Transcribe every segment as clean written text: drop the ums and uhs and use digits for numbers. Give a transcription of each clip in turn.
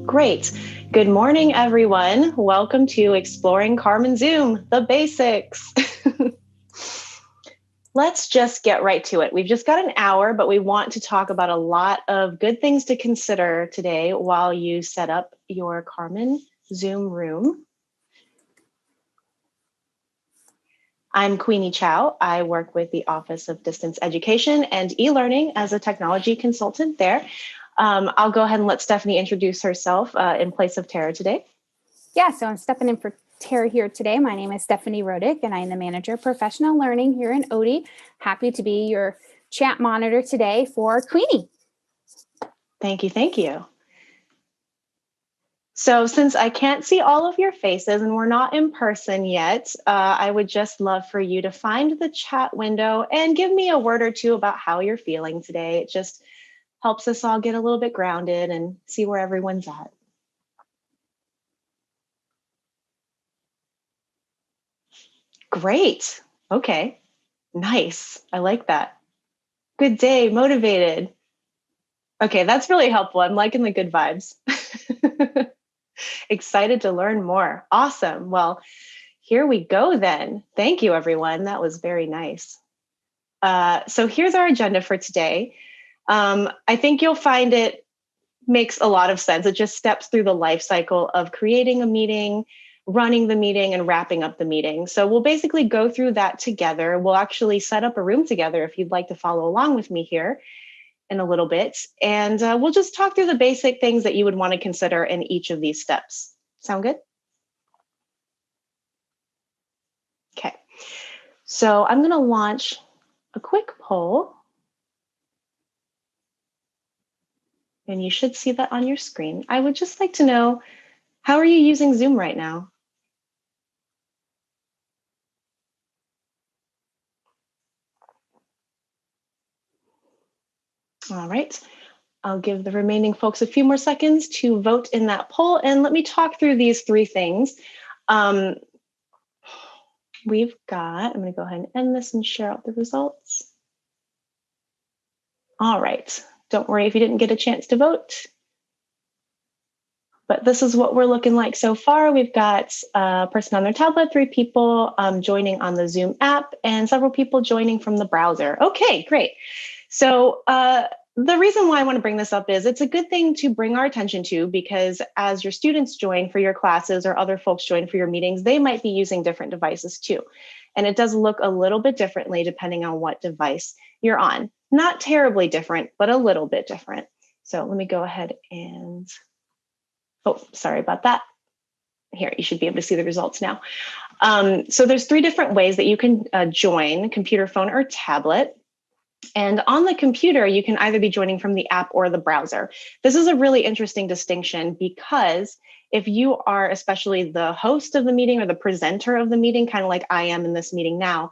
Great. Good morning, everyone. Welcome to Exploring CarmenZoom, the basics. Let's just get right to it. We've just got an hour, but we want to talk about a lot of good things to consider today while you set up your CarmenZoom room. I'm Queenie Chow. I work with the Office of Distance Education and e-learning as a technology consultant there. I'll go ahead and let Stephanie introduce herself in place of Tara today. Yeah, so I'm stepping in for Tara here today. My name is Stephanie Rodick, and I'm the Manager of Professional Learning here in Odie. Happy to be your chat monitor today for Queenie. Thank you, thank you. So since I can't see all of your faces and we're not in person yet, I would just love for you to find the chat window and give me a word or two about how you're feeling today. It just helps us all get a little bit grounded and see where everyone's at. Great. Okay. Nice. I like that. Good day. Motivated. Okay, that's really helpful. I'm liking the good vibes. Excited to learn more. Awesome. Well, here we go then. Thank you, everyone. That was very nice. So here's our agenda for today. I think you'll find it makes a lot of sense. It just steps through the life cycle of creating a meeting, running the meeting, and wrapping up the meeting. So we'll basically go through that together. We'll actually set up a room together if you'd like to follow along with me here in a little bit. And we'll just talk through the basic things that you would want to consider in each of these steps. Sound good? Okay. So I'm going to launch a quick poll. And you should see that on your screen. I would just like to know, how are you using Zoom right now? All right. I'll give the remaining folks a few more seconds to vote in that poll. And let me talk through these three things. We've got, I'm going to go ahead and end this and share out the results. All right. Don't worry if you didn't get a chance to vote. But this is what we're looking like so far. We've got a person on their tablet, 3 people joining on the Zoom app, and several people joining from the browser. Okay, great. So the reason why I want to bring this up is it's a good thing to bring our attention to, because as your students join for your classes or other folks join for your meetings, they might be using different devices too. And it does look a little bit differently depending on what device you're on. Not terribly different, but a little bit different. So let me go ahead and, oh, sorry about that. Here, you should be able to see the results now. So there's 3 different ways that you can join: computer, phone, or tablet. And on the computer, you can either be joining from the app or the browser. This is a really interesting distinction, because if you are especially the host of the meeting or the presenter of the meeting, kind of like I am in this meeting now,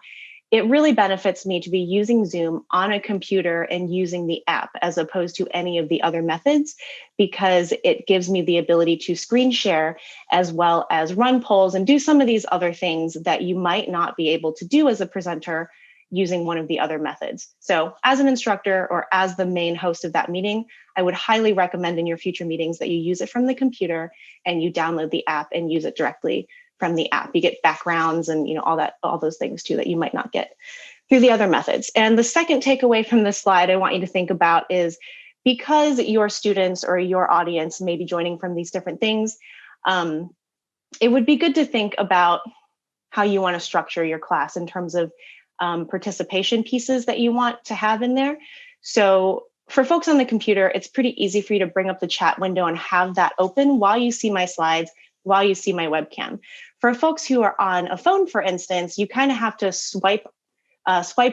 it really benefits me to be using Zoom on a computer and using the app as opposed to any of the other methods, because it gives me the ability to screen share as well as run polls and do some of these other things that you might not be able to do as a presenter using one of the other methods. So as an instructor or as the main host of that meeting, I would highly recommend in your future meetings that you use it from the computer and you download the app and use it directly from the app. You get backgrounds and all those things too that you might not get through the other methods. And the second takeaway from this slide I want you to think about is, because your students or your audience may be joining from these different things, it would be good to think about how you want to structure your class in terms of participation pieces that you want to have in there. So for folks on the computer, it's pretty easy for you to bring up the chat window and have that open while you see my slides, while you see my webcam. For folks who are on a phone, for instance, you kind of have to swipe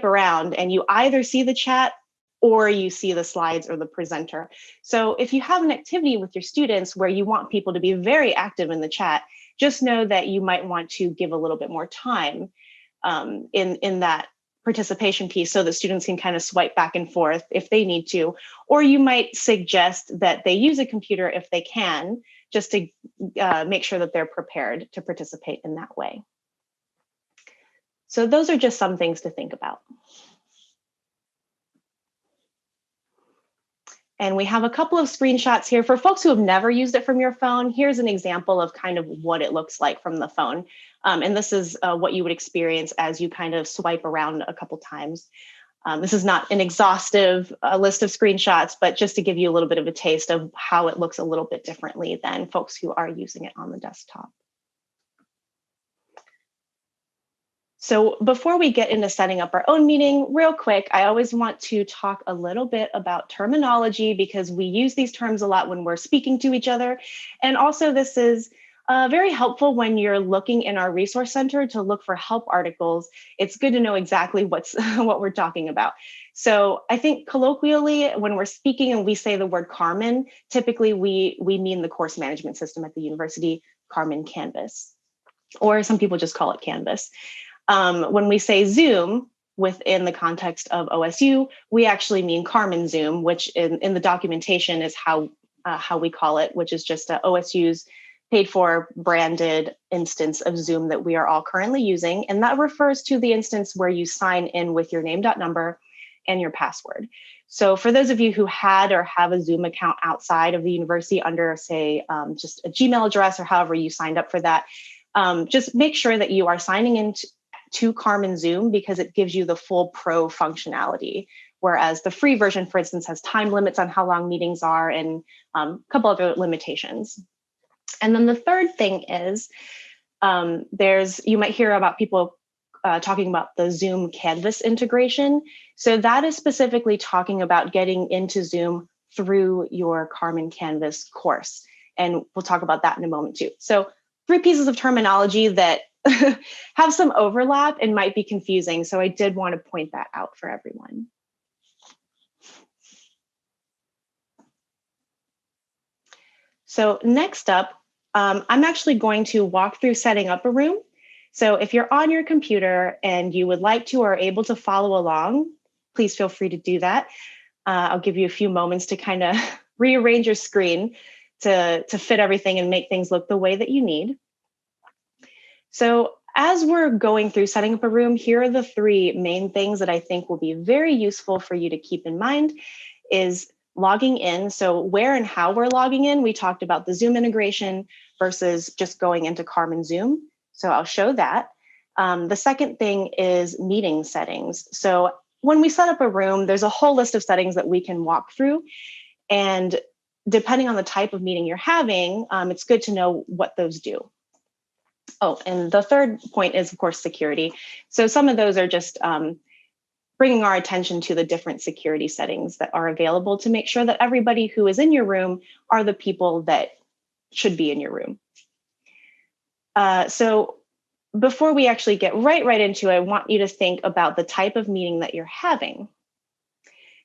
around and you either see the chat or you see the slides or the presenter. So if you have an activity with your students where you want people to be very active in the chat, just know that you might want to give a little bit more time in that participation piece so that students can kind of swipe back and forth if they need to, or you might suggest that they use a computer if they can, just to make sure that they're prepared to participate in that way. So those are just some things to think about. And we have a couple of screenshots here. For folks who have never used it from your phone, here's an example of kind of what it looks like from the phone. And this is what you would experience as you kind of swipe around a couple times. This is not an exhaustive list of screenshots, but just to give you a little bit of a taste of how it looks a little bit differently than folks who are using it on the desktop. So before we get into setting up our own meeting, real quick, I always want to talk a little bit about terminology because we use these terms a lot when we're speaking to each other. And also this is very helpful when you're looking in our resource center to look for help articles. It's good to know exactly what we're talking about. So I think colloquially, when we're speaking and we say the word Carmen, typically we mean the course management system at the university, Carmen Canvas, or some people just call it Canvas. When we say Zoom within the context of OSU, we actually mean CarmenZoom, which in the documentation is how we call it, which is just OSU's paid for branded instance of Zoom that we are all currently using. And that refers to the instance where you sign in with your name.number and your password. So for those of you who had or have a Zoom account outside of the university under, say, just a Gmail address or however you signed up for that, just make sure that you are signing in to CarmenZoom because it gives you the full pro functionality. Whereas the free version, for instance, has time limits on how long meetings are and a couple other limitations. And then the third thing is you might hear about people talking about the Zoom Canvas integration. So that is specifically talking about getting into Zoom through your Carmen Canvas course. And we'll talk about that in a moment too. So 3 pieces of terminology that have some overlap and might be confusing. So I did want to point that out for everyone. So next up, I'm actually going to walk through setting up a room. So if you're on your computer and you would like to or are able to follow along, please feel free to do that. I'll give you a few moments to kind of rearrange your screen to fit everything and make things look the way that you need. So as we're going through setting up a room, here are the 3 main things that I think will be very useful for you to keep in mind is logging in. So where and how we're logging in, we talked about the Zoom integration versus just going into CarmenZoom. So I'll show that. The second thing is meeting settings. So when we set up a room, there's a whole list of settings that we can walk through. And depending on the type of meeting you're having, it's good to know what those do. Oh, and the third point is, of course, security. So some of those are just bringing our attention to the different security settings that are available to make sure that everybody who is in your room are the people that should be in your room. So before we actually get right into it, I want you to think about the type of meeting that you're having.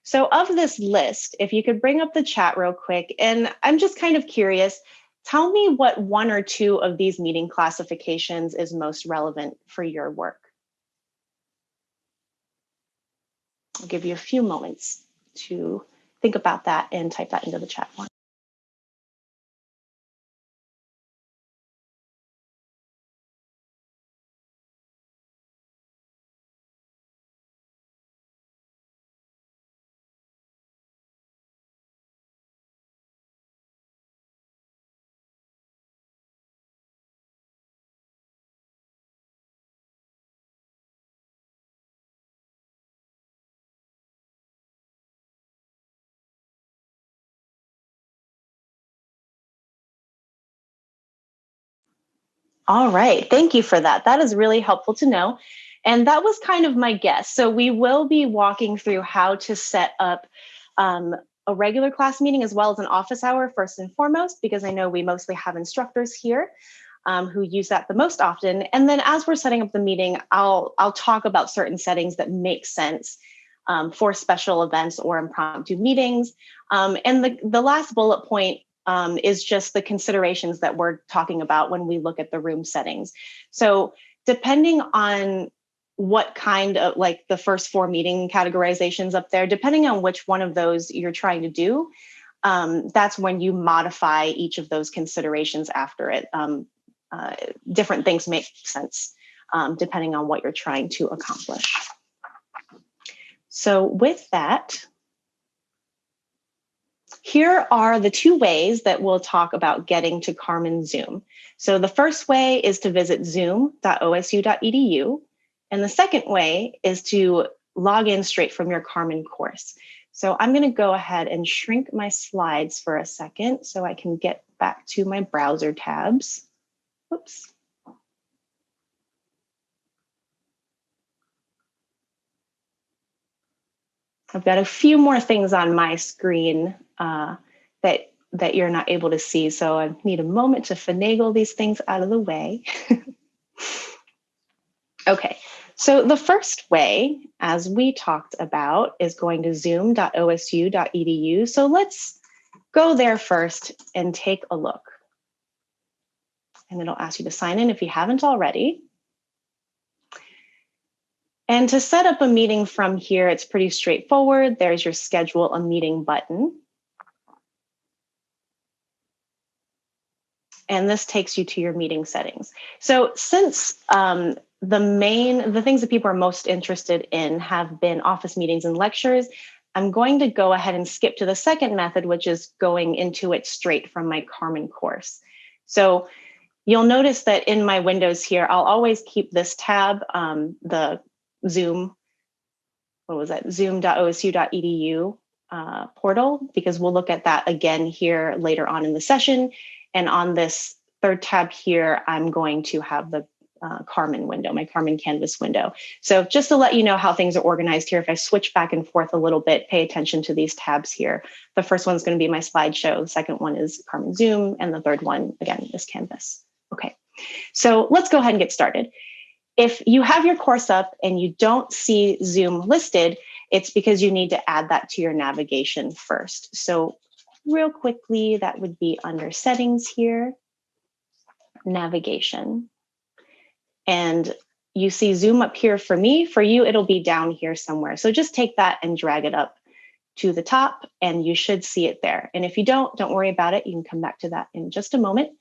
So of this list, if you could bring up the chat real quick, and I'm just kind of curious, tell me what 1 or 2 of these meeting classifications is most relevant for your work. I'll give you a few moments to think about that and type that into the chat box. All right, thank you for that. That is really helpful to know. And that was kind of my guess. So we will be walking through how to set up a regular class meeting as well as an office hour first and foremost, because I know we mostly have instructors here who use that the most often. And then as we're setting up the meeting, I'll talk about certain settings that make sense for special events or impromptu meetings. And the last bullet point is just the considerations that we're talking about when we look at the room settings. So depending on what kind of, like the first 4 meeting categorizations up there, depending on which one of those you're trying to do, that's when you modify each of those considerations after it. Different things make sense depending on what you're trying to accomplish. So with that, here are the two ways that we'll talk about getting to CarmenZoom. So the first way is to visit zoom.osu.edu. And the second way is to log in straight from your Carmen course. So I'm going to go ahead and shrink my slides for a second so I can get back to my browser tabs. Whoops. I've got a few more things on my screen that you're not able to see. So I need a moment to finagle these things out of the way. Okay, so the first way, as we talked about, is going to zoom.osu.edu. So let's go there first and take a look. And it'll ask you to sign in if you haven't already. And to set up a meeting from here, it's pretty straightforward. There's your schedule a meeting button. And this takes you to your meeting settings. So since the things that people are most interested in have been office meetings and lectures, I'm going to go ahead and skip to the second method, which is going into it straight from my Carmen course. So you'll notice that in my windows here, I'll always keep this tab, the Zoom, zoom.osu.edu portal, because we'll look at that again here later on in the session. And on this third tab here, I'm going to have the Carmen window, my Carmen Canvas window. So just to let you know how things are organized here, if I switch back and forth a little bit, pay attention to these tabs here. The first one's going to be my slideshow. The second one is CarmenZoom. And the third one, again, is Canvas. Okay, so let's go ahead and get started. If you have your course up and you don't see Zoom listed, it's because you need to add that to your navigation first. So real quickly, that would be under settings here, navigation. And you see Zoom up here for me. For you, it'll be down here somewhere. So just take that and drag it up to the top and you should see it there. And if you don't worry about it. You can come back to that in just a moment.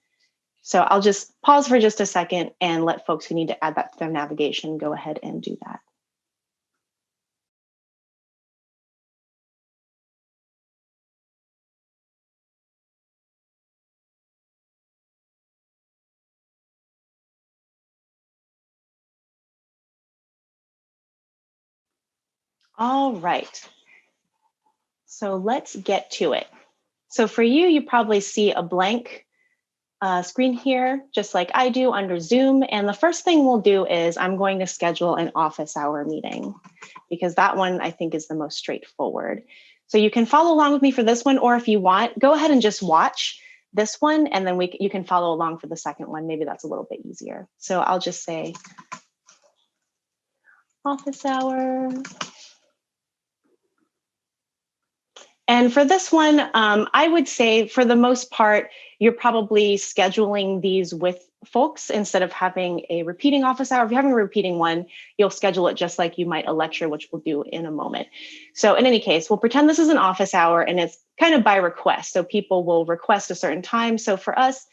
So I'll just pause for just a second and let folks who need to add that to their navigation go ahead and do that. All right. So let's get to it. So for you, you probably see a blank screen here, just like I do under Zoom. And the first thing we'll do is I'm going to schedule an office hour meeting because that one I think is the most straightforward. So you can follow along with me for this one, or if you want, go ahead and just watch this one and then you can follow along for the second one. Maybe that's a little bit easier. So I'll just say office hour. And for this one, I would say for the most part, you're probably scheduling these with folks instead of having a repeating office hour. If you're having a repeating one, you'll schedule it just like you might a lecture, which we'll do in a moment. So in any case, we'll pretend this is an office hour and it's kind of by request. So people will request a certain time. So for us,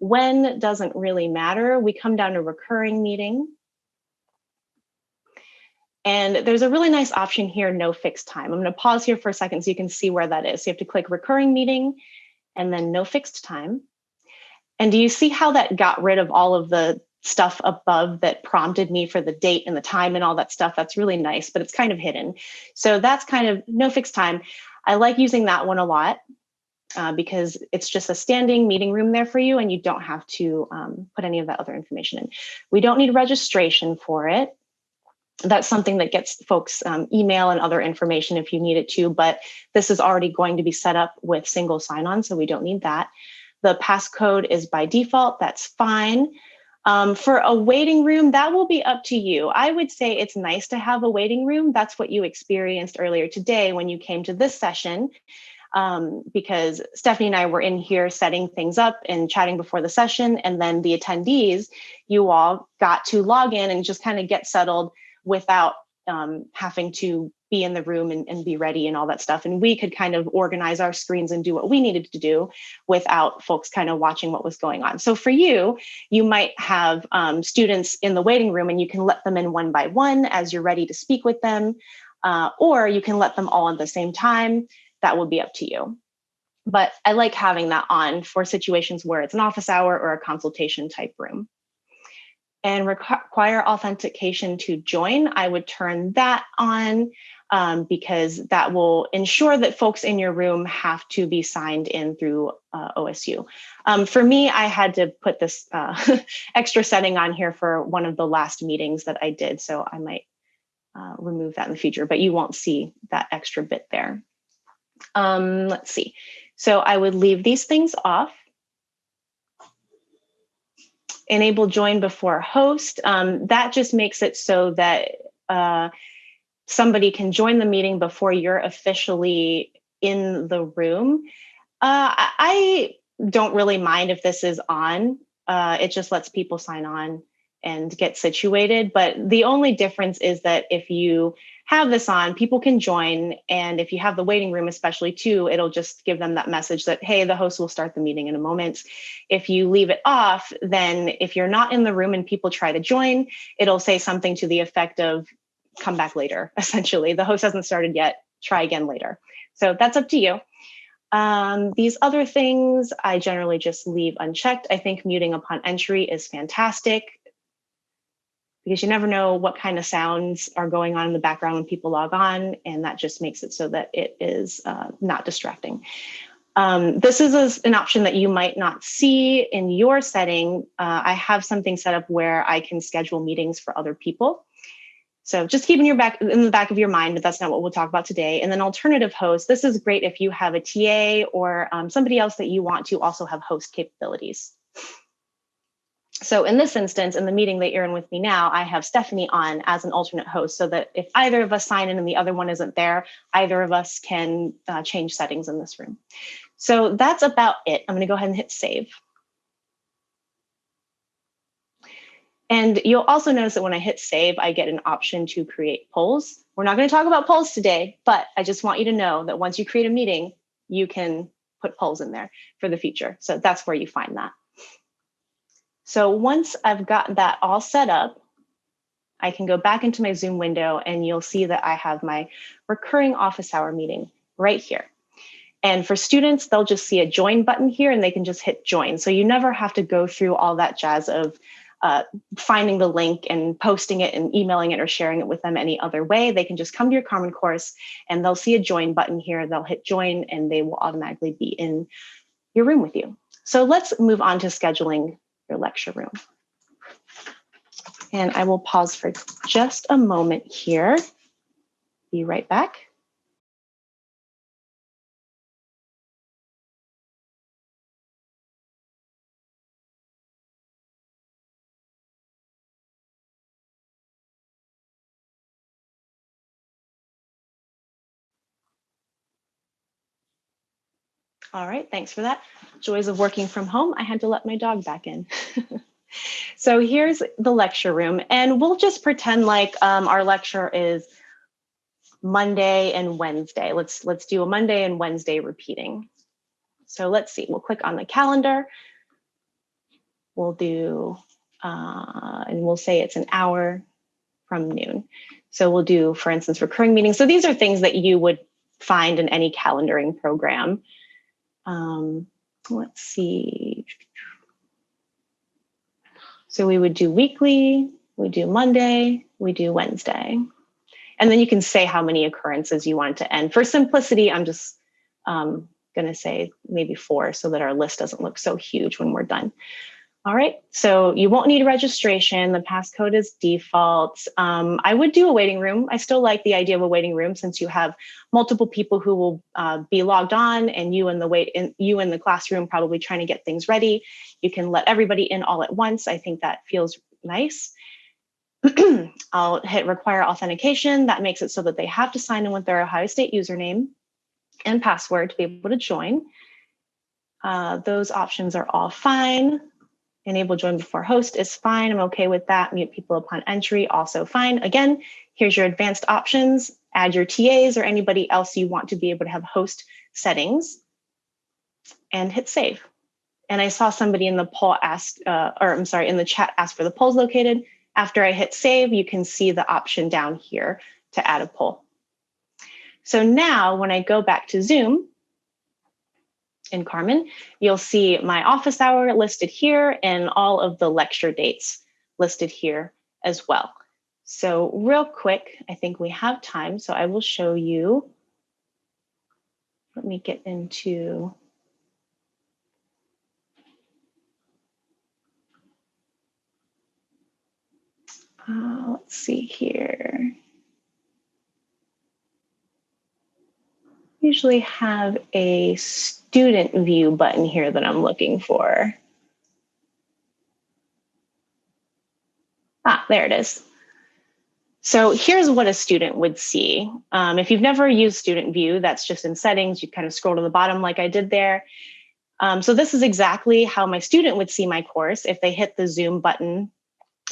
when doesn't really matter. We come down to recurring meeting. And there's a really nice option here, no fixed time. I'm going to pause here for a second so you can see where that is. So you have to click recurring meeting and then no fixed time. And do you see how that got rid of all of the stuff above that prompted me for the date and the time and all that stuff? That's really nice, but it's kind of hidden. So that's kind of no fixed time. I like using that one a lot because it's just a standing meeting room there for you and you don't have to put any of that other information in. We don't need registration for it. That's something that gets folks email and other information if you need it to, but this is already going to be set up with single sign-on, so we don't need that. The passcode is by default, that's fine. For a waiting room, that will be up to you. I would say it's nice to have a waiting room. That's what you experienced earlier today when you came to this session, because Stephanie and I were in here setting things up and chatting before the session, and then the attendees, you all got to log in and just kind of get settled without having to be in the room and be ready and all that stuff. And we could kind of organize our screens and do what we needed to do without folks kind of watching what was going on. So for you, you might have students in the waiting room and you can let them in one by one as you're ready to speak with them, or you can let them all at the same time. That will be up to you. but I like having that on for situations where it's an office hour or a consultation type room. And require authentication to join, I would turn that on because that will ensure that folks in your room have to be signed in through OSU. For me, I had to put this extra setting on here for one of the last meetings that I did, so I might remove that in the future, but you won't see that extra bit there. Let's see. So I would leave these things off. Enable join before host. That just makes it so that somebody can join the meeting before you're officially in the room. I don't really mind if this is on. It just lets people sign on and get situated. But the only difference is that if you have this on, people can join. And if you have the waiting room, especially too, it'll just give them that message that, hey, the host will start the meeting in a moment. If you leave it off, then if you're not in the room and people try to join, it'll say something to the effect of, come back later, essentially. The host hasn't started yet, try again later. So that's up to you. These other things, I generally just leave unchecked. I think muting upon entry is fantastic because you never know what kind of sounds are going on in the background when people log on, and that just makes it so that it is not distracting. This is an option that you might not see in your setting. I have something set up where I can schedule meetings for other people. So just keep in the back of your mind, but that's not what we'll talk about today. And then alternative host, this is great if you have a TA or somebody else that you want to also have host capabilities. So in this instance, in the meeting that you're in with me now, I have Stephanie on as an alternate host so that if either of us sign in and the other one isn't there, either of us can change settings in this room. So that's about it. I'm going to go ahead and hit save. And you'll also notice that when I hit save, I get an option to create polls. We're not going to talk about polls today, but I just want you to know that once you create a meeting, you can put polls in there for the future. So that's where you find that. So once I've got that all set up, I can go back into my Zoom window and you'll see that I have my recurring office hour meeting right here. And for students, they'll just see a join button here and they can just hit join. So you never have to go through all that jazz of finding the link and posting it and emailing it or sharing it with them any other way. They can just come to your Carmen course and they'll see a join button here. They'll hit join and they will automatically be in your room with you. So let's move on to scheduling your lecture room. And I will pause for just a moment here. Be right back. All right, thanks for that. Joys of working from home. I had to let my dog back in. So here's the lecture room, and we'll just pretend like our lecture is Monday and Wednesday. Let's do a Monday and Wednesday repeating. So let's see, we'll click on the calendar. We'll do, and we'll say it's an hour from noon. So we'll do, for instance, recurring meetings. So these are things that you would find in any calendaring program. Let's see. So we would do weekly, we do Monday, we do Wednesday. And then you can say how many occurrences you want to end. For simplicity, I'm just going to say maybe 4 so that our list doesn't look so huge when we're done. All right, so you won't need registration. The passcode is default. I would do a waiting room. I still like the idea of a waiting room since you have multiple people who will be logged on and you in the classroom probably trying to get things ready. You can let everybody in all at once. I think that feels nice. I'll hit require authentication. That makes it so that they have to sign in with their Ohio State username and password to be able to join. Those options are all fine. Enable join before host is fine. I'm okay with that. Mute people upon entry, also fine. Again, here's your advanced options. Add your TAs or anybody else you want to be able to have host settings and hit save. And I saw somebody in the poll asked, in the chat ask for the polls located. After I hit save, you can see the option down here to add a poll. So now when I go back to Zoom, in Carmen, you'll see my office hour listed here and all of the lecture dates listed here as well. So real quick, I think we have time, so I will show you. Let me get into let's see here. Usually have a student view button here that I'm looking for. Ah, there it is. So here's what a student would see. If you've never used student view, that's just in settings. You kind of scroll to the bottom like I did there. So this is exactly how my student would see my course. If they hit the Zoom button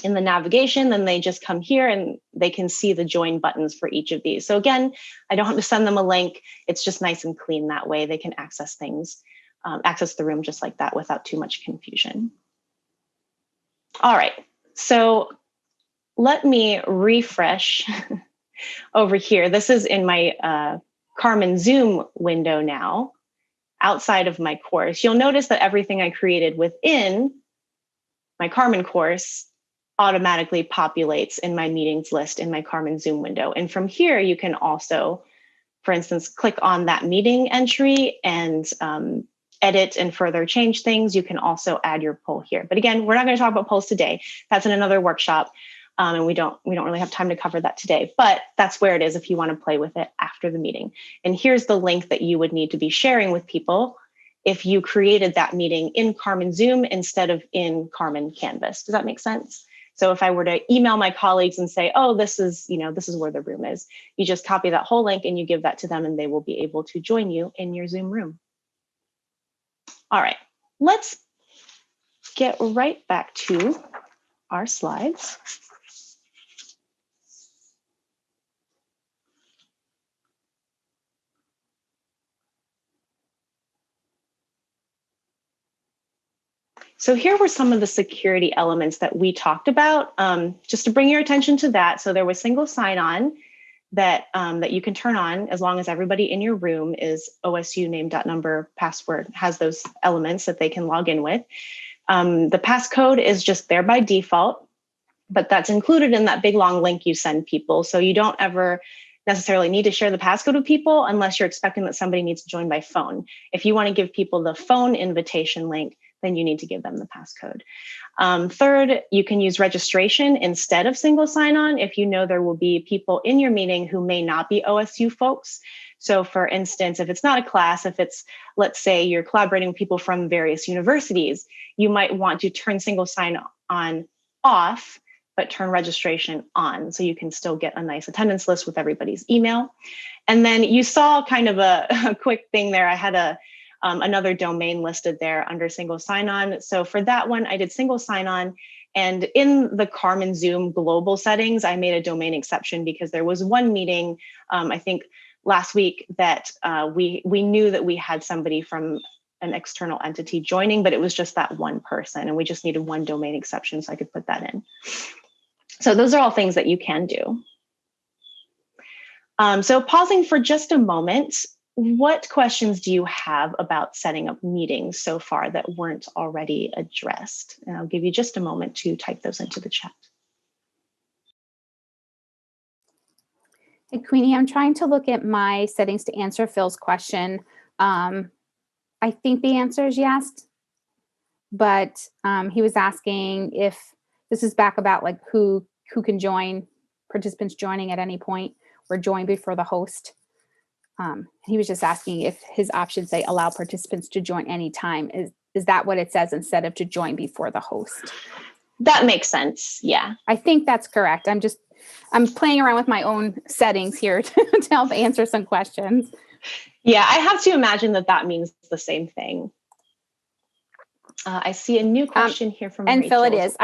in the navigation, then they just come here and they can see the join buttons for each of these. So again, I don't have to send them a link. It's just nice and clean that way. They can access things, access the room just like that without too much confusion. All right, so let me refresh over here. This is in my CarmenZoom window now, outside of my course. You'll notice that everything I created within my Carmen course automatically populates in my meetings list in my CarmenZoom window. And from here, you can also, for instance, click on that meeting entry and edit and further change things. You can also add your poll here. But again, we're not going to talk about polls today. That's in another workshop. And we don't really have time to cover that today, but that's where it is if you want to play with it after the meeting. And here's the link that you would need to be sharing with people if you created that meeting in CarmenZoom instead of in Carmen Canvas. Does that make sense? So if I were to email my colleagues and say, oh, this is where the room is, you just copy that whole link and you give that to them and they will be able to join you in your Zoom room. All right, let's get right back to our slides. So here were some of the security elements that we talked about, just to bring your attention to that. So there was single sign-on that you can turn on as long as everybody in your room is OSU name.number password, has those elements that they can log in with. The passcode is just there by default, but that's included in that big long link you send people. So you don't ever necessarily need to share the passcode with people unless you're expecting that somebody needs to join by phone. If you want to give people the phone invitation link, then you need to give them the passcode. Third, you can use registration instead of single sign-on if you know there will be people in your meeting who may not be OSU folks. So for instance, if it's not a class, if it's, let's say you're collaborating with people from various universities, you might want to turn single sign-on off, but turn registration on so you can still get a nice attendance list with everybody's email. And then you saw kind of a quick thing there. I had another domain listed there under single sign-on. So for that one, I did single sign-on. And in the CarmenZoom global settings, I made a domain exception because there was one meeting, I think last week, that we knew that we had somebody from an external entity joining, but it was just that one person. And we just needed one domain exception so I could put that in. So those are all things that you can do. So pausing for just a moment, what questions do you have about setting up meetings so far that weren't already addressed? And I'll give you just a moment to type those into the chat. Hey, Queenie, I'm trying to look at my settings to answer Phil's question. I think the answer is yes, but he was asking if this is back about like who can join, participants joining at any point or join before the host. He was just asking if his options say allow participants to join anytime. Is that what it says instead of to join before the host? That makes sense. Yeah. I think that's correct. I'm playing around with my own settings here to help answer some questions. Yeah, I have to imagine that means the same thing. I see a new question here from and Rachel. Phil, it is.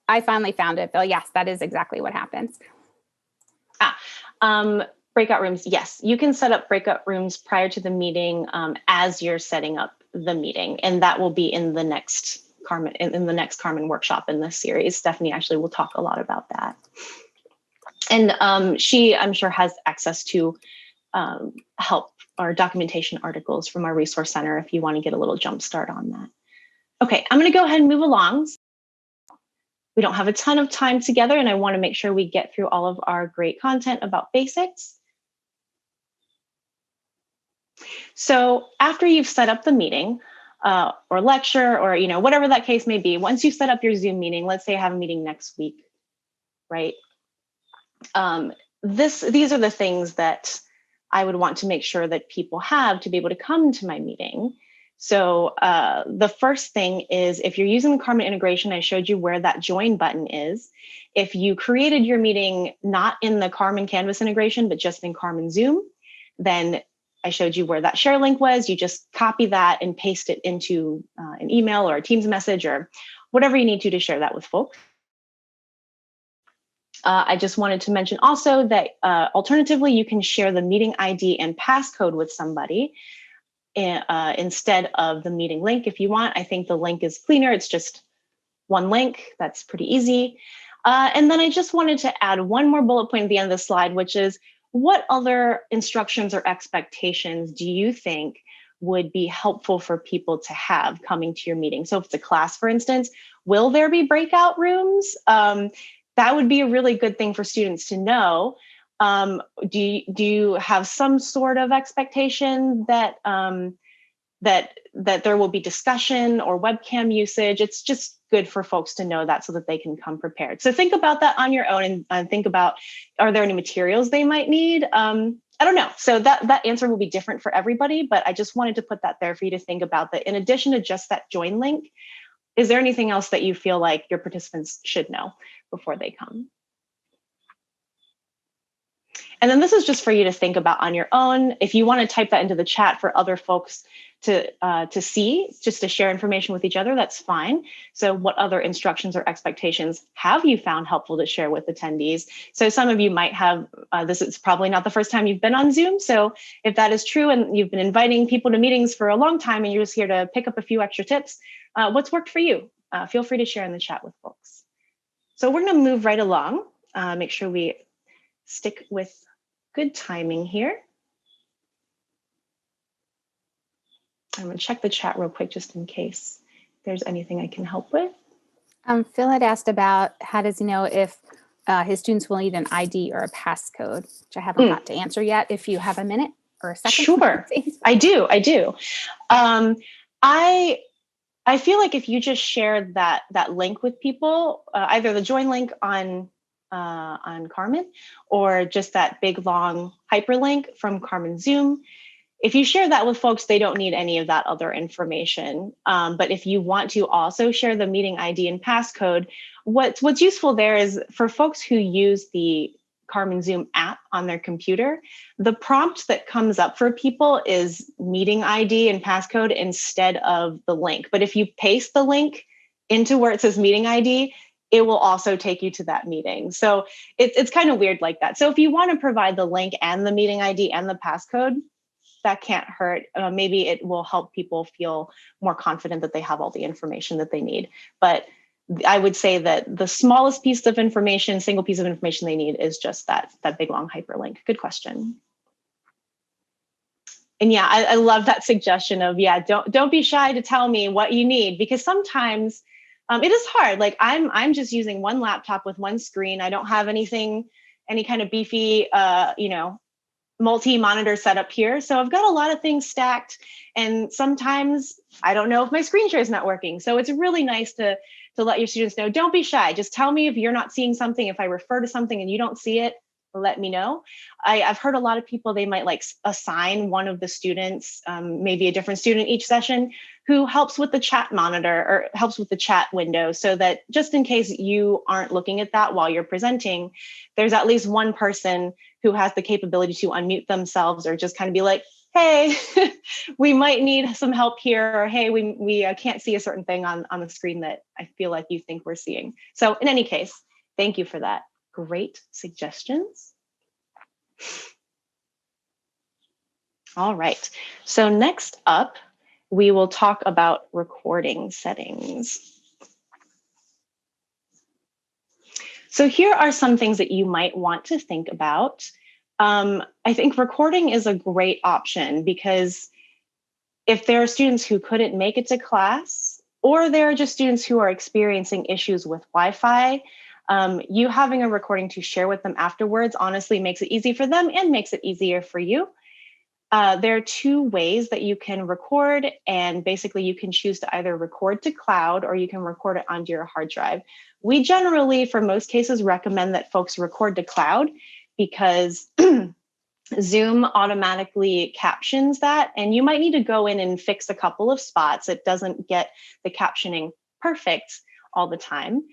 I finally found it, Phil. Yes, that is exactly what happens. Breakout rooms, yes. You can set up breakout rooms prior to the meeting as you're setting up the meeting. And that will be in the next Carmen, in the next Carmen workshop in this series. Stephanie actually will talk a lot about that. And she, I'm sure, has access to help our documentation articles from our resource center if you want to get a little jump start on that. Okay, I'm going to go ahead and move along. We don't have a ton of time together, and I want to make sure we get through all of our great content about basics. So after you've set up the meeting or lecture or whatever that case may be, once you set up your Zoom meeting, let's say I have a meeting next week, right? These are the things that I would want to make sure that people have to be able to come to my meeting. So the first thing is, if you're using the Carmen integration, I showed you where that join button is. If you created your meeting not in the Carmen Canvas integration, but just in CarmenZoom, then I showed you where that share link was. You just copy that and paste it into an email or a Teams message or whatever you need to share that with folks. I just wanted to mention also that alternatively, you can share the meeting ID and passcode with somebody instead of the meeting link if you want. I think the link is cleaner. It's just one link. That's pretty easy. And then I just wanted to add one more bullet point at the end of the slide, which is, what other instructions or expectations do you think would be helpful for people to have coming to your meeting? So if it's a class, for instance, will there be breakout rooms? That would be a really good thing for students to know. Do you have some sort of expectation that that there will be discussion or webcam usage? It's just good for folks to know that so that they can come prepared. So think about that on your own and think about, are there any materials they might need? I don't know. So that answer will be different for everybody, but I just wanted to put that there for you to think about, that in addition to just that join link, is there anything else that you feel like your participants should know before they come? And then this is just for you to think about on your own. If you want to type that into the chat for other folks to see, just to share information with each other, that's fine. So what other instructions or expectations have you found helpful to share with attendees? So some of you might have, this is probably not the first time you've been on Zoom. So if that is true and you've been inviting people to meetings for a long time and you're just here to pick up a few extra tips, what's worked for you? Feel free to share in the chat with folks. So we're going to move right along, make sure we stick with good timing here. I'm going to check the chat real quick just in case there's anything I can help with. Phil had asked about how does he know if his students will need an ID or a passcode, which I haven't got to answer yet. If you have a minute or a second. Sure, I do. I feel like if you just share that link with people, either the join link on Carmen or just that big long hyperlink from CarmenZoom, if you share that with folks, they don't need any of that other information. But if you want to also share the meeting ID and passcode, what's useful there is for folks who use the CarmenZoom app on their computer, the prompt that comes up for people is meeting ID and passcode instead of the link. But if you paste the link into where it says meeting ID, it will also take you to that meeting. So it's kind of weird like that. So if you want to provide the link and the meeting ID and the passcode, that can't hurt. Maybe it will help people feel more confident that they have all the information that they need. But I would say that the smallest piece of information, single piece of information they need is just that big long hyperlink. Good question. And yeah, I love that suggestion of, yeah, don't be shy to tell me what you need, because sometimes it is hard. Like I'm just using one laptop with one screen. I don't have any kind of beefy, multi-monitor setup here. So I've got a lot of things stacked, and sometimes I don't know if my screen share is not working. So it's really nice to let your students know, don't be shy. Just tell me if you're not seeing something. If I refer to something and you don't see it, let me know. I've heard a lot of people, they might like assign one of the students, maybe a different student each session, who helps with the chat monitor or helps with the chat window, so that just in case you aren't looking at that while you're presenting, there's at least one person who has the capability to unmute themselves or just kind of be like, hey, we might need some help here, or hey, we can't see a certain thing on the screen that I feel like you think we're seeing. So in any case, thank you for that. Great suggestions. All right, so next up, we will talk about recording settings. So here are some things that you might want to think about. I think recording is a great option because if there are students who couldn't make it to class, or there are just students who are experiencing issues with Wi-Fi, you having a recording to share with them afterwards honestly makes it easy for them and makes it easier for you. There are two ways that you can record, and basically you can choose to either record to cloud or you can record it onto your hard drive. We generally, for most cases, recommend that folks record to cloud because Zoom automatically captions that, and you might need to go in and fix a couple of spots. It doesn't get the captioning perfect all the time,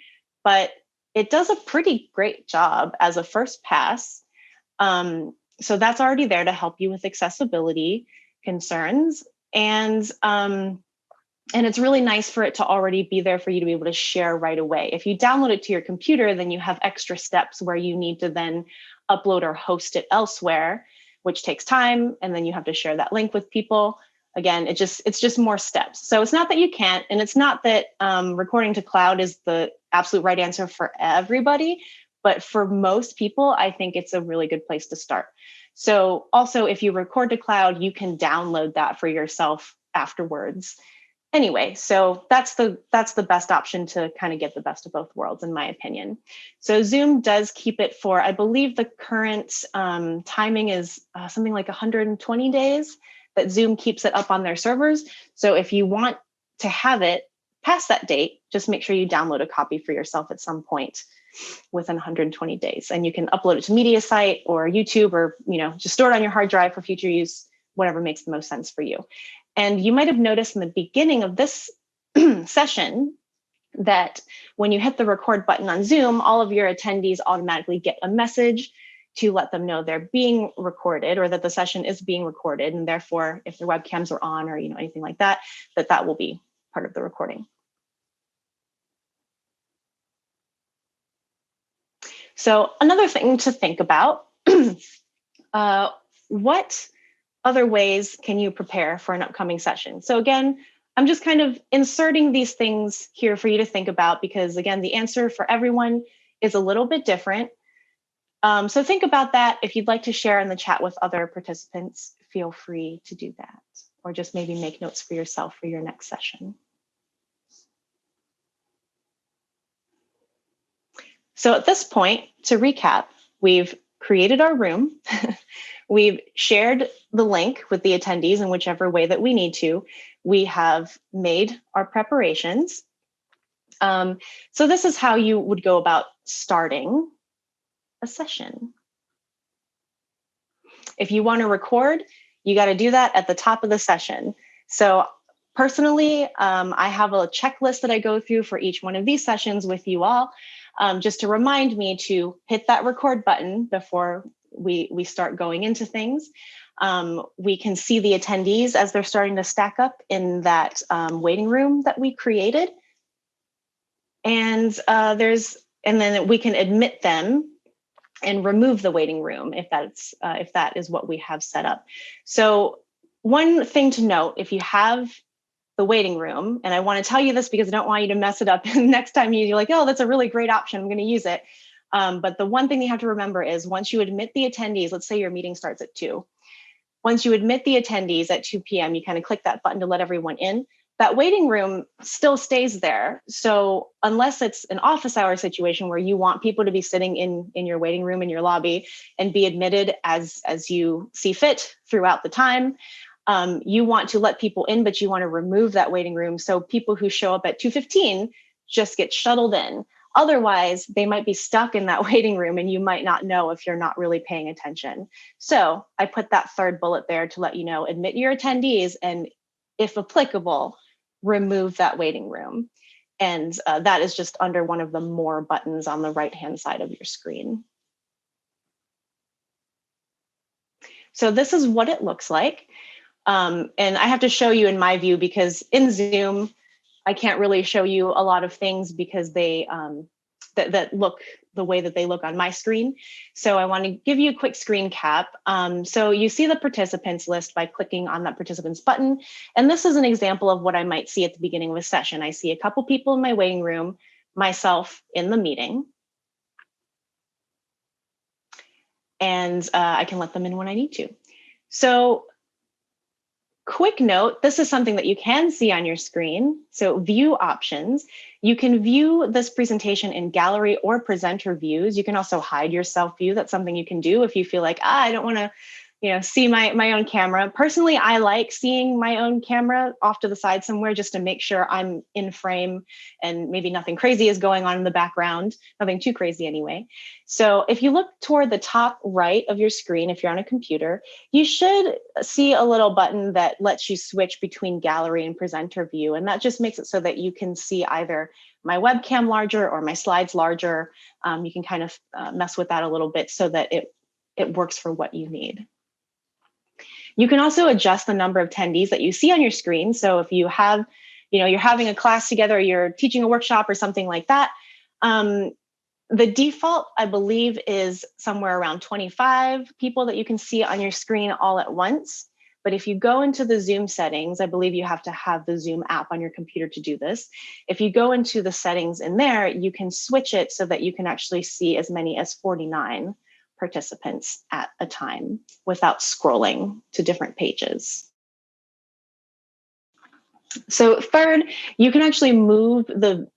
but it does a pretty great job as a first pass. So that's already there to help you with accessibility concerns. And it's really nice for it to already be there for you to be able to share right away. If you download it to your computer, then you have extra steps where you need to then upload or host it elsewhere, which takes time. And then you have to share that link with people. Again, it's just more steps. So it's not that you can't, and it's not that recording to cloud is the absolute right answer for everybody. But for most people, I think it's a really good place to start. So also, if you record to cloud, you can download that for yourself afterwards. Anyway, so that's the best option to kind of get the best of both worlds, in my opinion. So Zoom does keep it for, I believe the current timing is something like 120 days that Zoom keeps it up on their servers. So if you want to have it past that date, just make sure you download a copy for yourself at some point within 120 days. And you can upload it to MediaSite or YouTube, or just store it on your hard drive for future use, whatever makes the most sense for you. And you might have noticed in the beginning of this session that when you hit the record button on Zoom, all of your attendees automatically get a message to let them know they're being recorded, or that the session is being recorded. And therefore, if their webcams are on or anything like that, that will be part of the recording. So another thing to think about, what other ways can you prepare for an upcoming session? So again, I'm just kind of inserting these things here for you to think about, because again, the answer for everyone is a little bit different. So think about that. If you'd like to share in the chat with other participants, feel free to do that, or just maybe make notes for yourself for your next session. So at this point, to recap, we've created our room. We've shared the link with the attendees in whichever way that we need to. We have made our preparations. So this is how you would go about starting a session. If you want to record, you got to do that at the top of the session. So personally, I have a checklist that I go through for each one of these sessions with you all, just to remind me to hit that record button before we start going into things. We can see the attendees as they're starting to stack up in that waiting room that we created. And then we can admit them and remove the waiting room if that is what we have set up. So one thing to note, if you have the waiting room, and I want to tell you this because I don't want you to mess it up next time you're like, oh, that's a really great option, I'm going to use it. But the one thing you have to remember is once you admit the attendees, let's say your meeting starts at 2. Once you admit the attendees at 2 p.m., you kind of click that button to let everyone in. That waiting room still stays there. So unless it's an office hour situation where you want people to be sitting in your waiting room in your lobby and be admitted as you see fit throughout the time, you want to let people in, but you want to remove that waiting room. So people who show up at 2:15 just get shuttled in. Otherwise, they might be stuck in that waiting room and you might not know if you're not really paying attention. So I put that third bullet there to let you know, admit your attendees, and if applicable, remove that waiting room. And that is just under one of the more buttons on the right-hand side of your screen. So this is what it looks like. And I have to show you in my view because in Zoom, I can't really show you a lot of things because they that look the way that they look on my screen. So I want to give you a quick screen cap. So you see the participants list by clicking on that participants button. And this is an example of what I might see at the beginning of a session. I see a couple people in my waiting room, myself in the meeting. and I can let them in when I need to. So quick note, this is something that you can see on your screen. So view options. You can view this presentation in gallery or presenter views. You can also hide your self view. That's something you can do if you feel like, I don't want to see my own camera. Personally, I like seeing my own camera off to the side somewhere just to make sure I'm in frame and maybe nothing crazy is going on in the background, nothing too crazy anyway. So if you look toward the top right of your screen, if you're on a computer, you should see a little button that lets you switch between gallery and presenter view. And that just makes it so that you can see either my webcam larger or my slides larger. You can kind of mess with that a little bit so that it works for what you need. You can also adjust the number of attendees that you see on your screen. So if you have, you're having a class together, or you're teaching a workshop or something like that, the default, I believe, is somewhere around 25 people that you can see on your screen all at once. But if you go into the Zoom settings, I believe you have to have the Zoom app on your computer to do this. If you go into the settings in there, you can switch it so that you can actually see as many as 49 participants at a time without scrolling to different pages. So third, you can actually move the,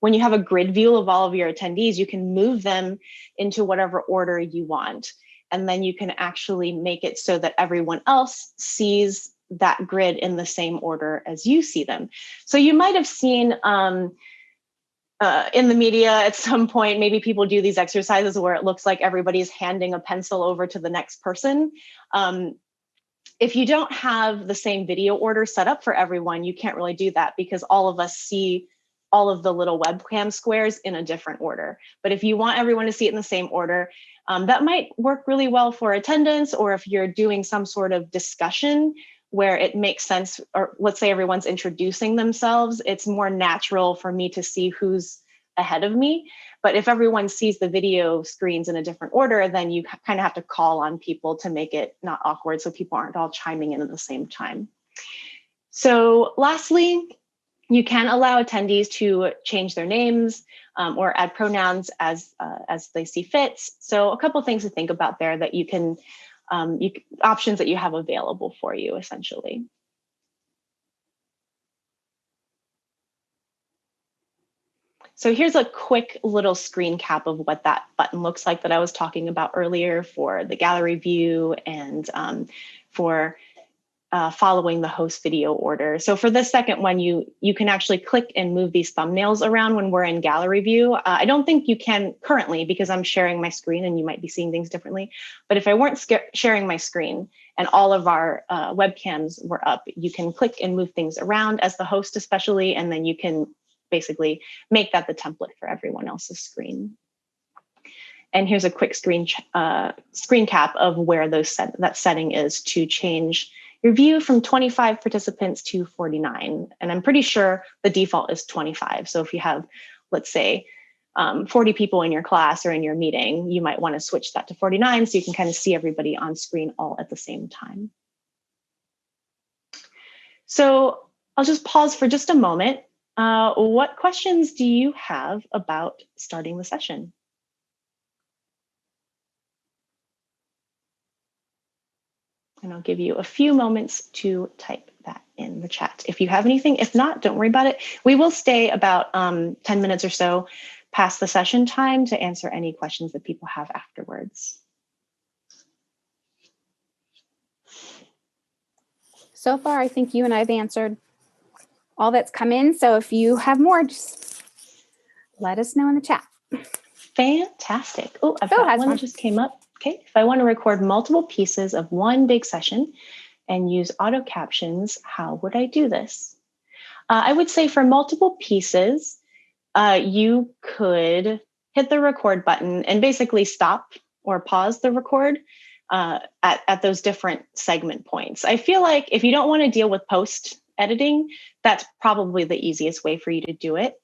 when you have a grid view of all of your attendees, you can move them into whatever order you want. And then you can actually make it so that everyone else sees that grid in the same order as you see them. So you might have seen in the media at some point, maybe people do these exercises where it looks like everybody's handing a pencil over to the next person. If you don't have the same video order set up for everyone, you can't really do that because all of us see all of the little webcam squares in a different order. But if you want everyone to see it in the same order, that might work really well for attendance, or if you're doing some sort of discussion where it makes sense, or let's say everyone's introducing themselves, it's more natural for me to see who's ahead of me. But if everyone sees the video screens in a different order, then you kind of have to call on people to make it not awkward so people aren't all chiming in at the same time. So lastly, you can allow attendees to change their names or add pronouns as they see fit. So a couple things to think about there that you can, options that you have available for you, essentially. So here's a quick little screen cap of what that button looks like that I was talking about earlier for the gallery view and for following the host video order. So for the second one, you can actually click and move these thumbnails around when we're in gallery view. I don't think you can currently because I'm sharing my screen and you might be seeing things differently. But if I weren't sharing my screen and all of our webcams were up, you can click and move things around as the host especially, and then you can basically make that the template for everyone else's screen. And here's a quick screen cap of where that setting is to change your view from 25 participants to 49. And I'm pretty sure the default is 25. So if you have, let's say, 40 people in your class or in your meeting, you might want to switch that to 49 so you can kind of see everybody on screen all at the same time. So I'll just pause for just a moment. What questions do you have about starting the session? And I'll give you a few moments to type that in the chat if you have anything. If not, don't worry about it. We will stay about 10 minutes or so past the session time to answer any questions that people have afterwards. So far, I think you and I have answered all that's come in. So if you have more, just let us know in the chat. Fantastic. Oh, I've got one that just came up. Okay, if I want to record multiple pieces of one big session and use auto captions, how would I do this? I would say for multiple pieces, you could hit the record button and basically stop or pause the record at those different segment points. I feel like if you don't want to deal with post editing, that's probably the easiest way for you to do it.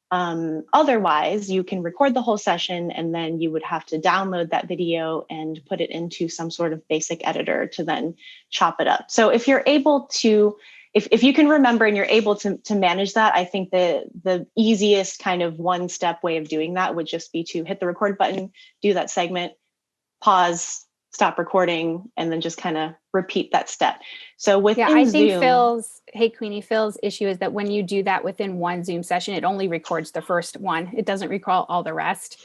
Otherwise, you can record the whole session and then you would have to download that video and put it into some sort of basic editor to then chop it up. So if you're able to, if you can remember and you're able to manage that, I think the easiest kind of one-step way of doing that would just be to hit the record button, do that segment, pause, stop recording, and then just kind of repeat that step. So within I think Zoom, Phil's issue is that when you do that within one Zoom session, it only records the first one. It doesn't record all the rest.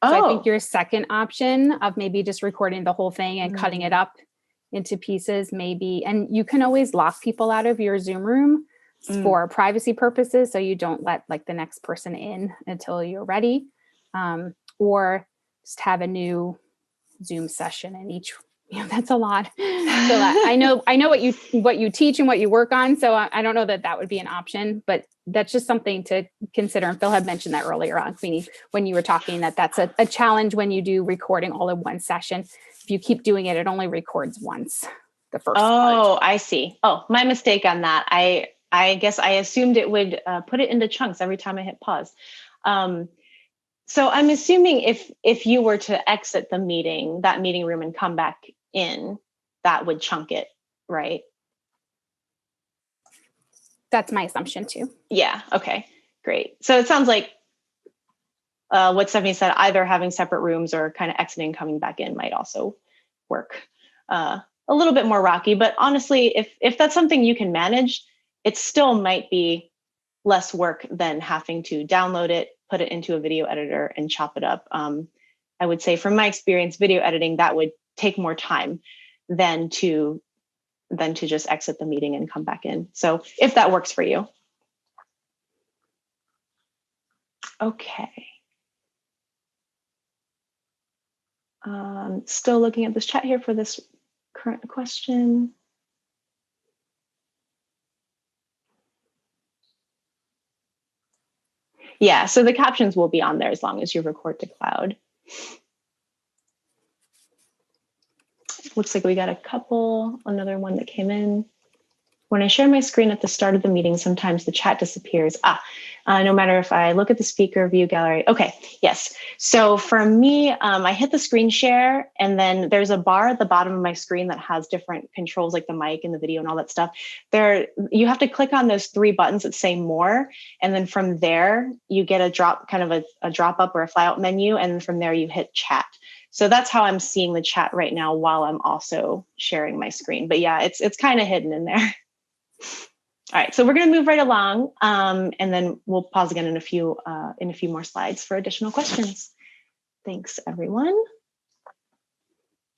So I think your second option of maybe just recording the whole thing and cutting it up into pieces, maybe, and you can always lock people out of your Zoom room for privacy purposes. So you don't let like the next person in until you're ready, or just have a new Zoom session in each. That's a lot. So I know what you teach and what you work on. So I don't know that would be an option, but that's just something to consider. And Phil had mentioned that earlier on, Queenie, when you were talking that's a challenge when you do recording all in one session. If you keep doing it, it only records once, the first part. I see. Oh, my mistake on that. I guess I assumed it would put it into chunks every time I hit pause. So I'm assuming if you were to exit that meeting room and come back in, that would chunk it, right? That's my assumption too. Yeah. Okay, great. So it sounds like what Stephanie said, either having separate rooms or kind of exiting, coming back in might also work. A little bit more rocky, but honestly, if that's something you can manage, it still might be less work than having to download it, put it into a video editor, and chop it up. I would say from my experience, video editing, that would take more time than to just exit the meeting and come back in. So if that works for you. Okay. Still looking at this chat here for this current question. Yeah, so the captions will be on there as long as you record to cloud. Looks like we got another one that came in. When I share my screen at the start of the meeting, sometimes the chat disappears. No matter if I look at the speaker view gallery. Okay, yes. So for me, I hit the screen share, and then there's a bar at the bottom of my screen that has different controls like the mic and the video and all that stuff. You have to click on those three buttons that say more, and then from there you get a drop up or a flyout menu, and from there you hit chat. So that's how I'm seeing the chat right now while I'm also sharing my screen. But yeah, it's kind of hidden in there. All right, so we're going to move right along, and then we'll pause again in a few more slides for additional questions. Thanks, everyone.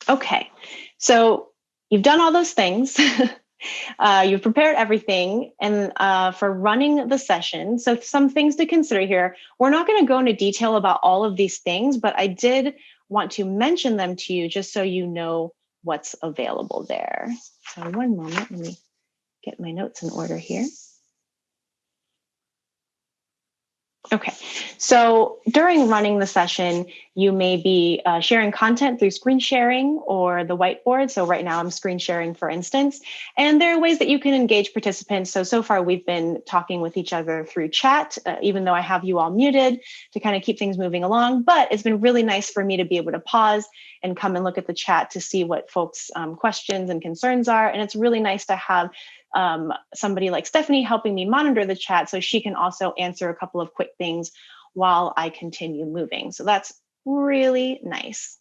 Okay, so you've done all those things. You've prepared everything, and for running the session, so some things to consider here. We're not going to go into detail about all of these things, but I did want to mention them to you just so you know what's available there. So one moment, let me get my notes in order here. Okay, so during running the session, you may be sharing content through screen sharing or the whiteboard. So right now I'm screen sharing, for instance, and there are ways that you can engage participants. So far we've been talking with each other through chat, even though I have you all muted to kind of keep things moving along, but it's been really nice for me to be able to pause and come and look at the chat to see what folks' questions and concerns are. And it's really nice to have somebody like Stephanie helping me monitor the chat so she can also answer a couple of quick things while I continue moving. So that's really nice.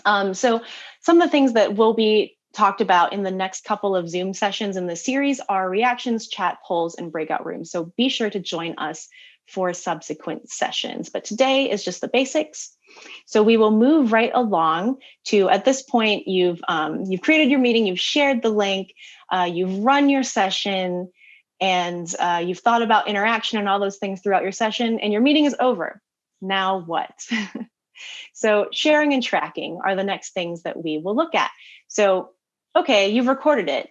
So some of the things that will be talked about in the next couple of Zoom sessions in the series are reactions, chat, polls, and breakout rooms. So be sure to join us for subsequent sessions. But today is just the basics. So we will move right along to, at this point, you've created your meeting, you've shared the link, you've run your session, and you've thought about interaction and all those things throughout your session, and your meeting is over. Now what? So sharing and tracking are the next things that we will look at. So, okay, you've recorded it.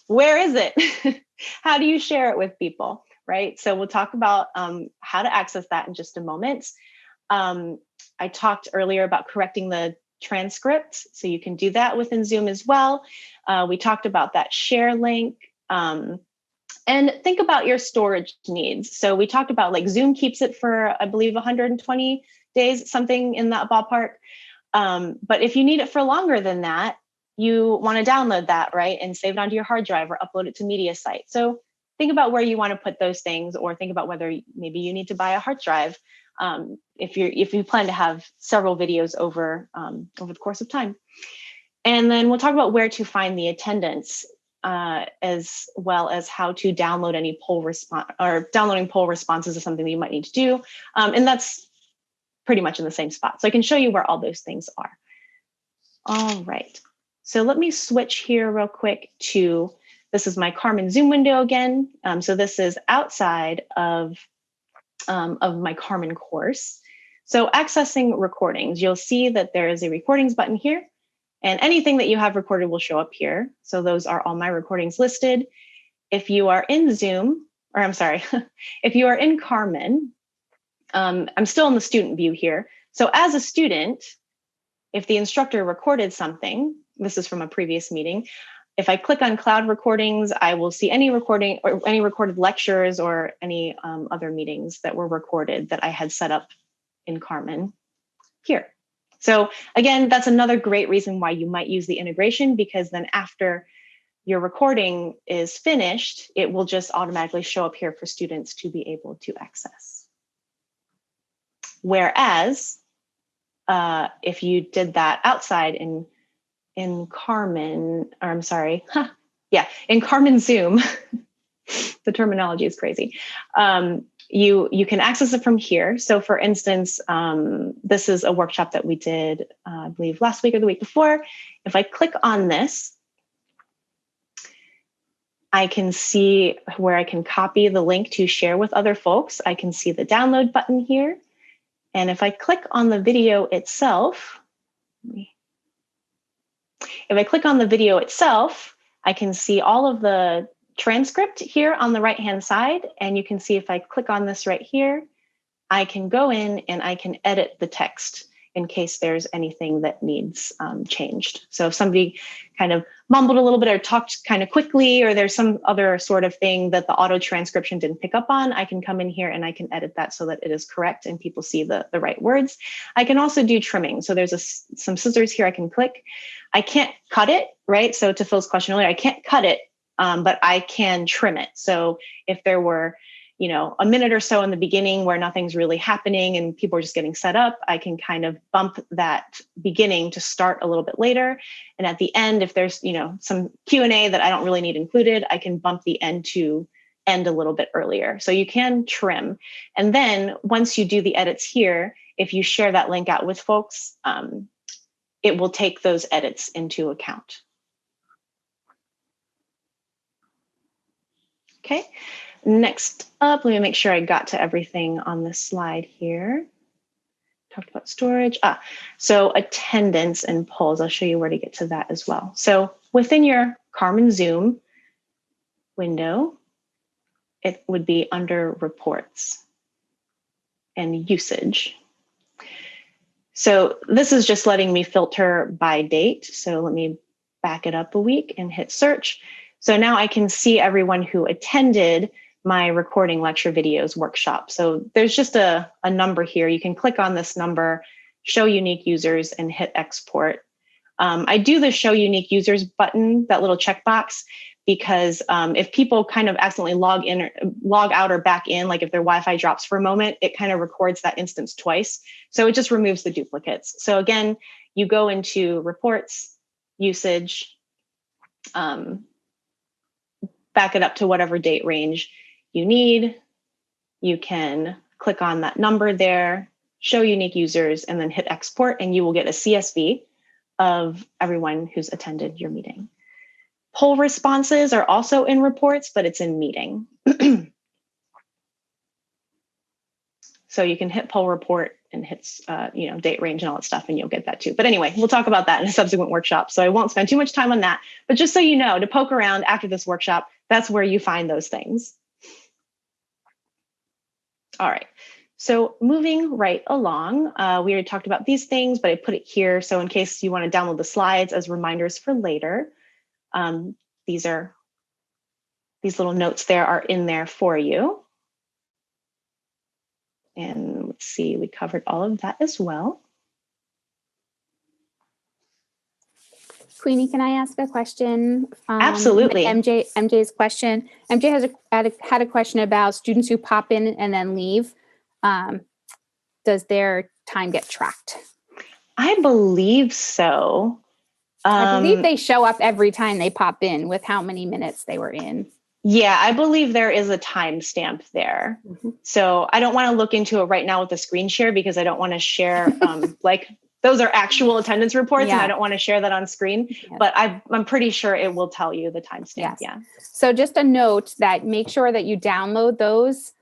Where is it? How do you share it with people, right? So we'll talk about how to access that in just a moment. I talked earlier about correcting the transcript, so you can do that within Zoom as well. We talked about that share link. And think about your storage needs. So we talked about like Zoom keeps it for, I believe, 120 days, something in that ballpark. But if you need it for longer than that, you want to download that, right? And save it onto your hard drive or upload it to MediaSite. So think about where you want to put those things, or think about whether maybe you need to buy a hard drive if you plan to have several videos over the course of time. And then we'll talk about where to find the attendance, as well as how to download any poll response, or downloading poll responses is something that you might need to do. And that's pretty much in the same spot. So I can show you where all those things are. All right. So let me switch here real quick to, this is my CarmenZoom window again. So this is outside of my Carmen course. So accessing recordings, you'll see that there is a recordings button here, and anything that you have recorded will show up here. So those are all my recordings listed. If you are in Zoom, or I'm sorry, if you are in Carmen, I'm still in the student view here. So as a student, if the instructor recorded something, this is from a previous meeting, if I click on cloud recordings, I will see any recording or any recorded lectures or any other meetings that were recorded that I had set up in Carmen here. So again, that's another great reason why you might use the integration, because then after your recording is finished, it will just automatically show up here for students to be able to access. Whereas if you did that outside in Carmen, or I'm sorry, in CarmenZoom, the terminology is crazy. You can access it from here. So for instance, this is a workshop that we did, I believe last week or the week before. If I click on this, I can see where I can copy the link to share with other folks. I can see the download button here. And if I click on the video itself, I can see all of the transcript here on the right-hand side. And you can see if I click on this right here, I can go in and I can edit the text in case there's anything that needs changed. So if somebody kind of mumbled a little bit or talked kind of quickly, or there's some other sort of thing that the auto transcription didn't pick up on, I can come in here and I can edit that so that it is correct and people see the right words. I can also do trimming. So there's some scissors here I can click. I can't cut it, right? So to Phil's question earlier, I can't cut it, but I can trim it. So if there were, a minute or so in the beginning where nothing's really happening and people are just getting set up, I can kind of bump that beginning to start a little bit later. And at the end, if there's, some Q&A that I don't really need included, I can bump the end to end a little bit earlier. So you can trim. And then once you do the edits here, if you share that link out with folks, it will take those edits into account. Okay. Next up, let me make sure I got to everything on this slide here. Talked about storage. So attendance and polls. I'll show you where to get to that as well. So within your CarmenZoom window, it would be under reports and usage. So this is just letting me filter by date. So let me back it up a week and hit search. So now I can see everyone who attended my recording lecture videos workshop. So there's just a number here. You can click on this number, show unique users, and hit export. I do the show unique users button, that little checkbox, because if people kind of accidentally log out or back in, like if their Wi-Fi drops for a moment, it kind of records that instance twice. So it just removes the duplicates. So again, you go into reports, usage, back it up to whatever date range you need. You can click on that number there, show unique users, and then hit export, and you will get a CSV of everyone who's attended your meeting. Poll responses are also in reports, but it's in meeting. So you can hit poll report and hit date range and all that stuff, and you'll get that too. But anyway, we'll talk about that in a subsequent workshop. So I won't spend too much time on that, but just so you know, to poke around after this workshop, that's where you find those things. All right, so moving right along, we already talked about these things, but I put it here. So in case you want to download the slides as reminders for later, these little notes there are in there for you. And let's see, we covered all of that as well. Queenie, can I ask a question? Absolutely. MJ's question. MJ had a question about students who pop in and then leave. does their time get tracked? I believe so. I believe they show up every time they pop in with how many minutes they were in. Yeah, I believe there is a timestamp there. Mm-hmm. So I don't want to look into it right now with the screen share because I don't want to share like those are actual attendance reports and I don't want to share that on screen, but I'm pretty sure it will tell you the timestamp. Yes. Yeah. So just a note that make sure that you download those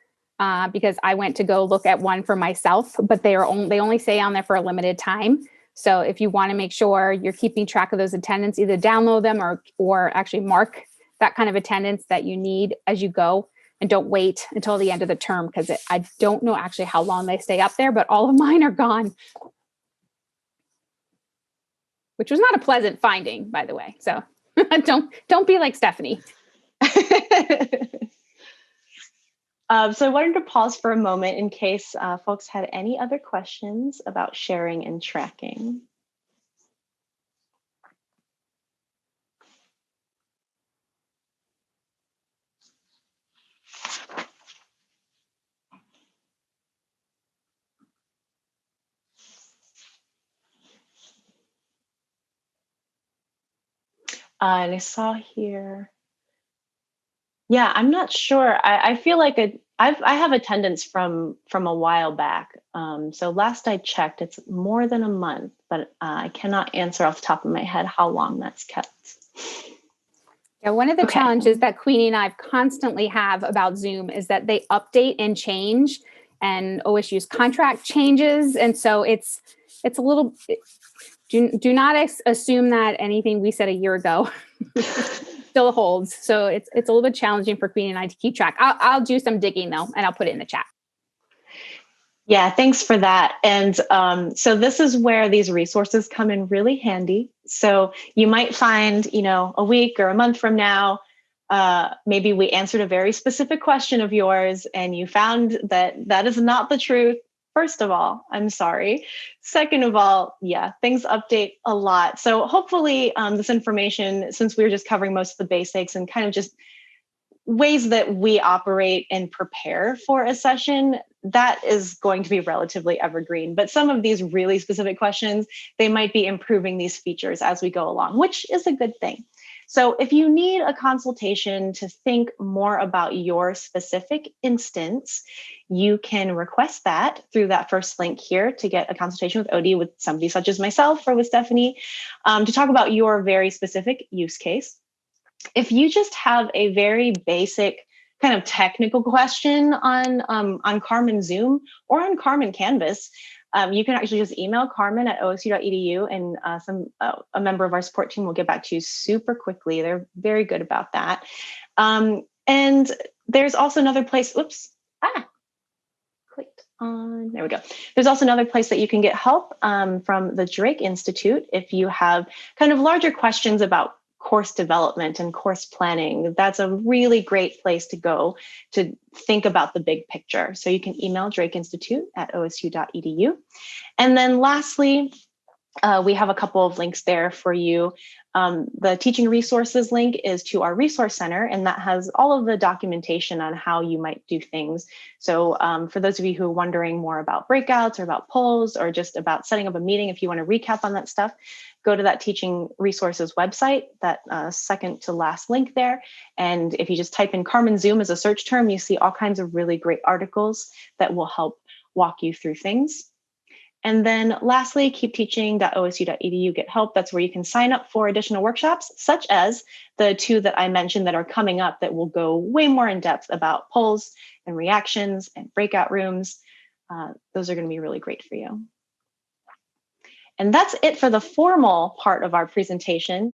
because I went to go look at one for myself, but they only stay on there for a limited time. So if you want to make sure you're keeping track of those attendance, either download them or actually mark that kind of attendance that you need as you go, and don't wait until the end of the term because I don't know actually how long they stay up there, but all of mine are gone, which was not a pleasant finding, by the way. So don't be like Stephanie. So I wanted to pause for a moment in case folks had any other questions about sharing and tracking. And I saw here, yeah, I'm not sure. I feel like I have attendance from a while back. So last I checked, it's more than a month, but I cannot answer off the top of my head how long that's kept. Yeah, one of the challenges that Queenie and I constantly have about Zoom is that they update and change, and OSU's contract changes, and so it's a little. Do not assume that anything we said a year ago still holds. So it's a little bit challenging for Queenie and I to keep track. I'll do some digging though, and I'll put it in the chat. Yeah, thanks for that. And so this is where these resources come in really handy. So you might find, a week or a month from now, maybe we answered a very specific question of yours and you found that is not the truth. First of all, I'm sorry. Second of all, yeah, things update a lot. So hopefully this information, since we're just covering most of the basics and kind of just ways that we operate and prepare for a session, that is going to be relatively evergreen. But some of these really specific questions, they might be improving these features as we go along, which is a good thing. So if you need a consultation to think more about your specific instance, you can request that through that first link here to get a consultation with OD with somebody such as myself or with Stephanie to talk about your very specific use case. If you just have a very basic kind of technical question on CarmenZoom or on Carmen Canvas, you can actually just email Carmen at osu.edu and a member of our support team will get back to you super quickly. They're very good about that. And there's also another place, clicked on, there we go. There's also another place that you can get help from the Drake Institute if you have kind of larger questions about course development and course planning. That's a really great place to go to think about the big picture. So you can email Drake Institute at osu.edu. And then lastly, we have a couple of links there for you. The teaching resources link is to our resource center, and that has all of the documentation on how you might do things. So for those of you who are wondering more about breakouts or about polls or just about setting up a meeting, if you want to recap on that stuff, go to that teaching resources website, that second to last link there. And if you just type in CarmenZoom as a search term, you see all kinds of really great articles that will help walk you through things. And then lastly, keepteaching.osu.edu, get help. That's where you can sign up for additional workshops, such as the two that I mentioned that are coming up that will go way more in depth about polls and reactions and breakout rooms. Those are going to be really great for you. And that's it for the formal part of our presentation.